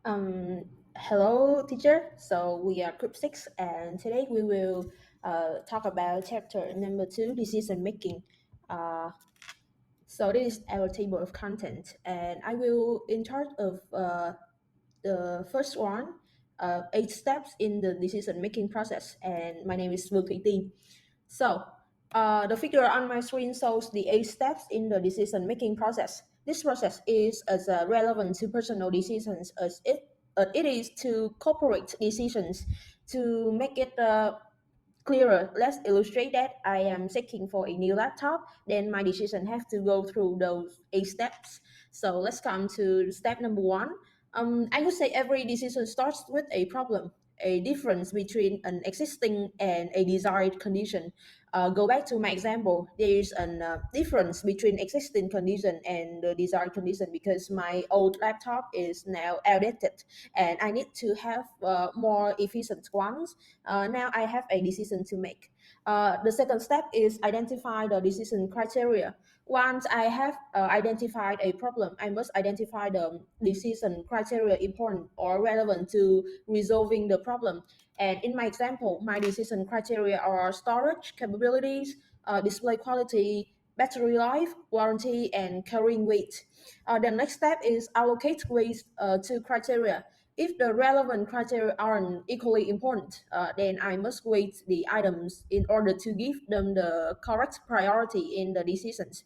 Hello, teacher. So we are group six, and today we will talk about chapter number two, decision making. Uh, so this is our table of content, and I will in charge of the first one, 8 steps in the decision making process. And my name is Vương Thủy Tiên. So, the figure on my screen shows the 8 steps in the decision-making process. This process is as relevant to personal decisions as it is to corporate decisions. To make it clearer, let's illustrate that I am seeking for a new laptop. Then my decision have to go through those 8 steps. So let's come to step number one. I would say every decision starts with a problem, a difference between an existing and a desired condition. Go back to my example. There is a difference between existing condition and the desired condition because my old laptop is now outdated, and I need to have more efficient ones. Now I have a decision to make. The second step is identify the decision criteria. Once I have identified a problem, I must identify the decision criteria important or relevant to resolving the problem. And in my example, my decision criteria are storage capabilities, display quality, battery life, warranty, and carrying weight. The next step is allocate weight to criteria. If the relevant criteria aren't equally important, then I must weight the items in order to give them the correct priority in the decisions.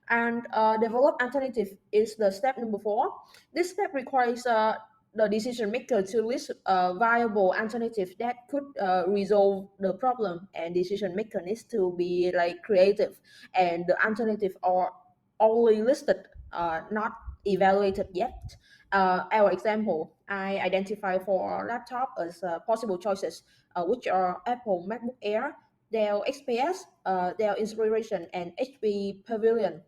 And develop alternative is the step number four. This step requires the decision maker to list viable alternative that could resolve the problem, and decision maker needs to be like creative, and the alternative are only listed, not evaluated yet. Our example, I identify for laptop as possible choices, which are Apple MacBook Air, Dell XPS, Dell Inspiration, and HP Pavilion.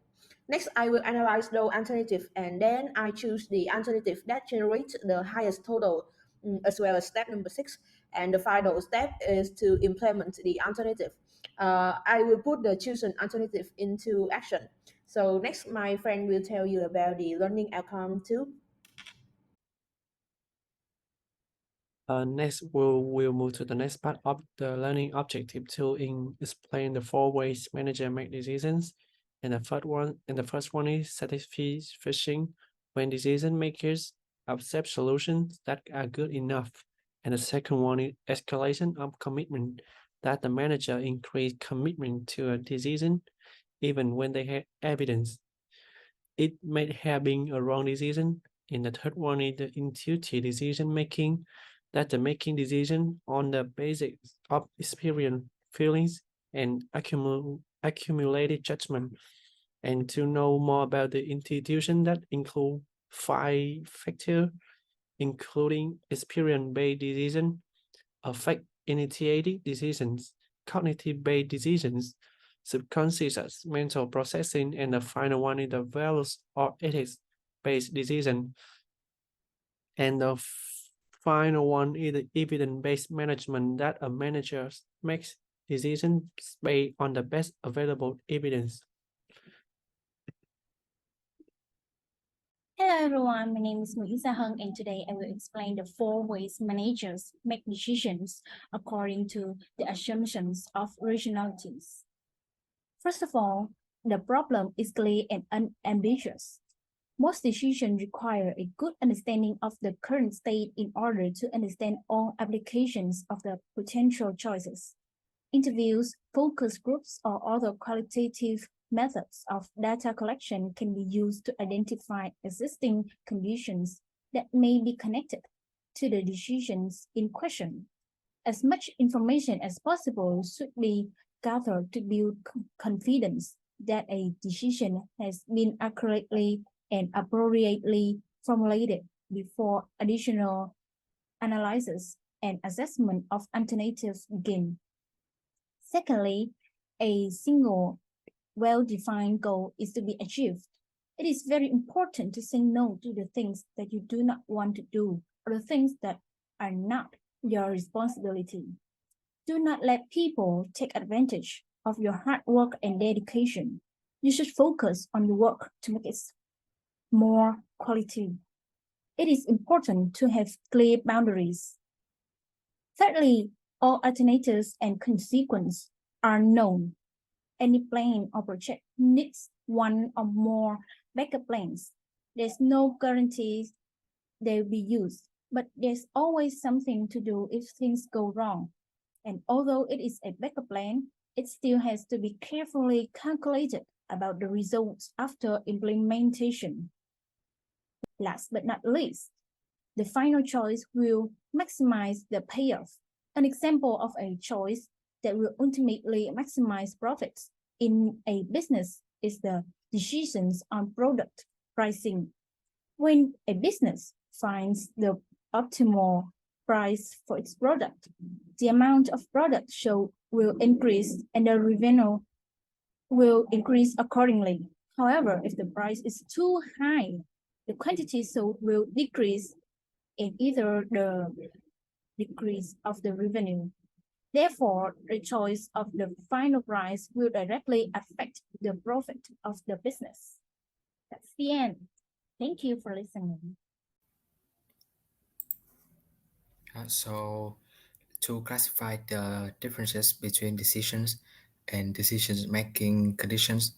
Next, I will analyze those alternatives, and then I choose the alternative that generates the highest total, as well as step number six. And the final step is to implement the alternative. I will put the chosen alternative into action. So next, my friend will tell you about the learning outcome too. Next, we'll move to the next part of the learning objective to explain the 4 ways manager make decisions. And the first one is satisfaction when decision makers accept solutions that are good enough. And the second one is escalation of commitment, that the manager increase commitment to a decision even when they have evidence it may have been a wrong decision. And the third one is the intuitive decision making, that the making decision on the basis of experience, feelings, and accumulated judgment. And to know more about the institution that include 5 factors, including experience-based decision, affect-initiated decisions, cognitive-based decisions, subconscious mental processing, and the final one is the values or ethics-based decision. And the final one is the evidence-based management, that a manager makes decisions based on the best available evidence. Hello everyone, my name is Nguyễn Gia Hân and today I will explain the 4 ways managers make decisions according to the assumptions of rationalities. First of all, the problem is clear and unambiguous. Most decisions require a good understanding of the current state in order to understand all applications of the potential choices. Interviews, focus groups, or other qualitative methods of data collection can be used to identify existing conditions that may be connected to the decisions in question. As much information as possible should be gathered to build confidence that a decision has been accurately and appropriately formulated before additional analysis and assessment of alternatives begin. Secondly, a single well-defined goal is to be achieved. It is very important to say no to the things that you do not want to do or the things that are not your responsibility. Do not let people take advantage of your hard work and dedication. You should focus on your work to make it more quality. it is important to have clear boundaries. Thirdly, all alternatives and consequences are known. Any plan or project needs one or more backup plans. There's no guarantee they'll be used, but there's always something to do if things go wrong. And although it is a backup plan, it still has to be carefully calculated about the results after implementation. Last but not least, the final choice will maximize the payoff. An example of a choice that will ultimately maximize profits in a business is the decisions on product pricing. When a business finds the optimal price for its product, the amount of product sold will increase and the revenue will increase accordingly. However, if the price is too high, the quantity sold will decrease in either the decrease of the revenue. Therefore, the choice of the final price will directly affect the profit of the business. That's the end. Thank you for listening. So, to classify the differences between decisions and decision making conditions,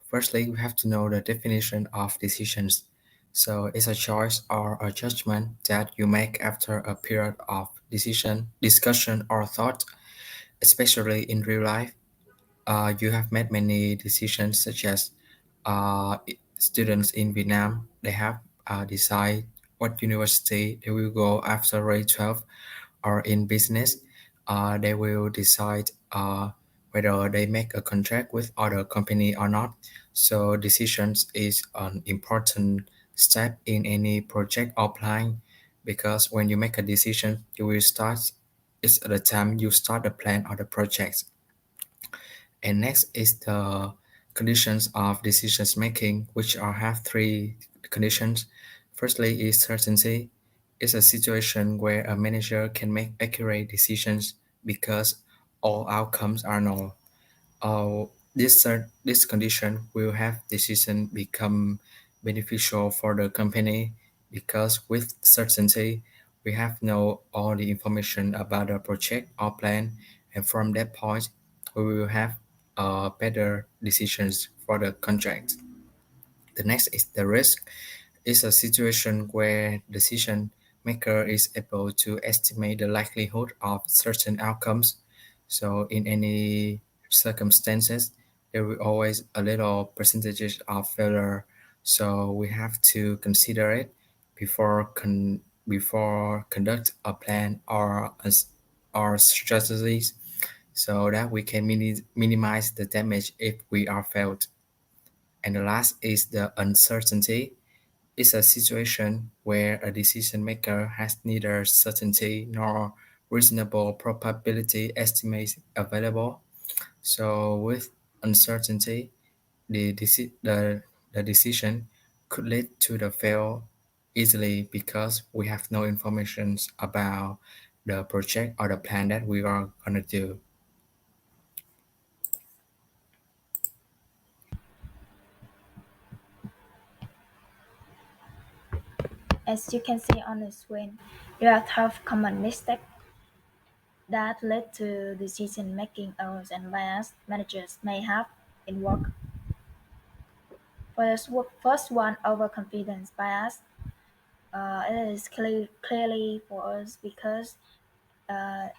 firstly, we have to know the definition of decisions. So, it's a choice or a judgment that you make after a period of discussion, or thought, especially in real life. You have made many decisions, such as students in Vietnam, they have decide what university they will go after grade 12, or in business, they will decide whether they make a contract with other company or not. So decisions is an important step in any project or plan, because when you make a decision, you will start. It's the time you start the plan or the project. And next is the conditions of decisions making, which are have three conditions. Firstly is certainty. It's a situation where a manager can make accurate decisions because all outcomes are known. This condition will have decision become beneficial for the company, because with certainty we have know all the information about the project or plan, and from that point we will have better decisions for the contract. The next is the risk. It's a situation where decision maker is able to estimate the likelihood of certain outcomes. So in any circumstances, there will always a little percentages of failure. So we have to consider it before conduct a plan or strategies, so that we can minimize the damage if we are failed. And the last is the uncertainty. It's a situation where a decision maker has neither certainty nor reasonable probability estimates available. So with uncertainty, the decision could lead to the fail easily, because we have no information about the project or the plan that we are gonna do. As you can see on the screen, there are 12 common mistakes that lead to decision-making errors and bias managers may have in work. For the first one, overconfidence bias. It is clearly for us because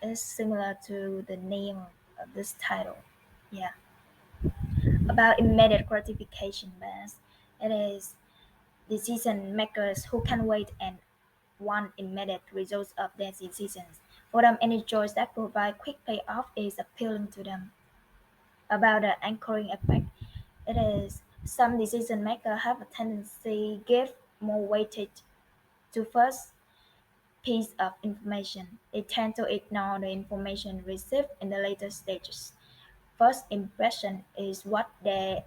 it's similar to the name of this title. Yeah, about immediate gratification bias. It is decision makers who can wait and want immediate results of their decisions. For them, any choice that provides quick payoff is appealing to them. About the anchoring effect, it is some decision makers have a tendency give more weightage to first piece of information. They tend to ignore the information received in the later stages. First impression is what they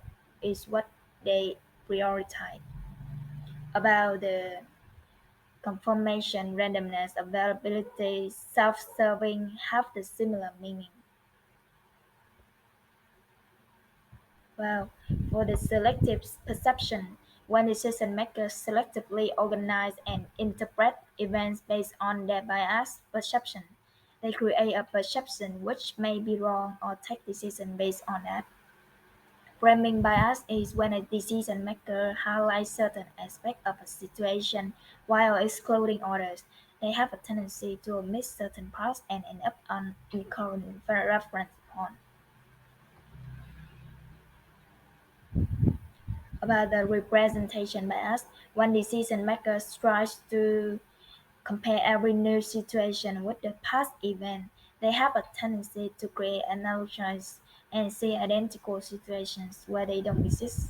prioritize. About the confirmation, randomness, availability, self-serving have the similar meaning. Well, for the selective perception, When decision makers selectively organize and interpret events based on their biased perception, they create a perception which may be wrong or take decisions based on that. Framing bias is when a decision maker highlights certain aspects of a situation while excluding others. They have a tendency to omit certain parts and end up on incorrect reference point. About the representation bias, when decision makers try to compare every new situation with the past event, they have a tendency to create analogies and see identical situations where they don't exist.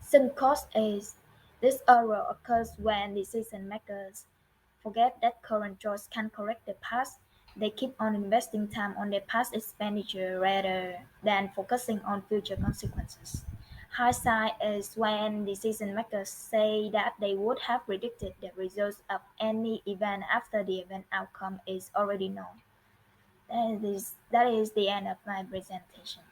Some cause is this error occurs when decision makers forget that current choice can correct the past. They keep on investing time on their past expenditure rather than focusing on future consequences. Hindsight is when decision makers say that they would have predicted the results of any event after the event outcome is already known. That is the end of my presentation.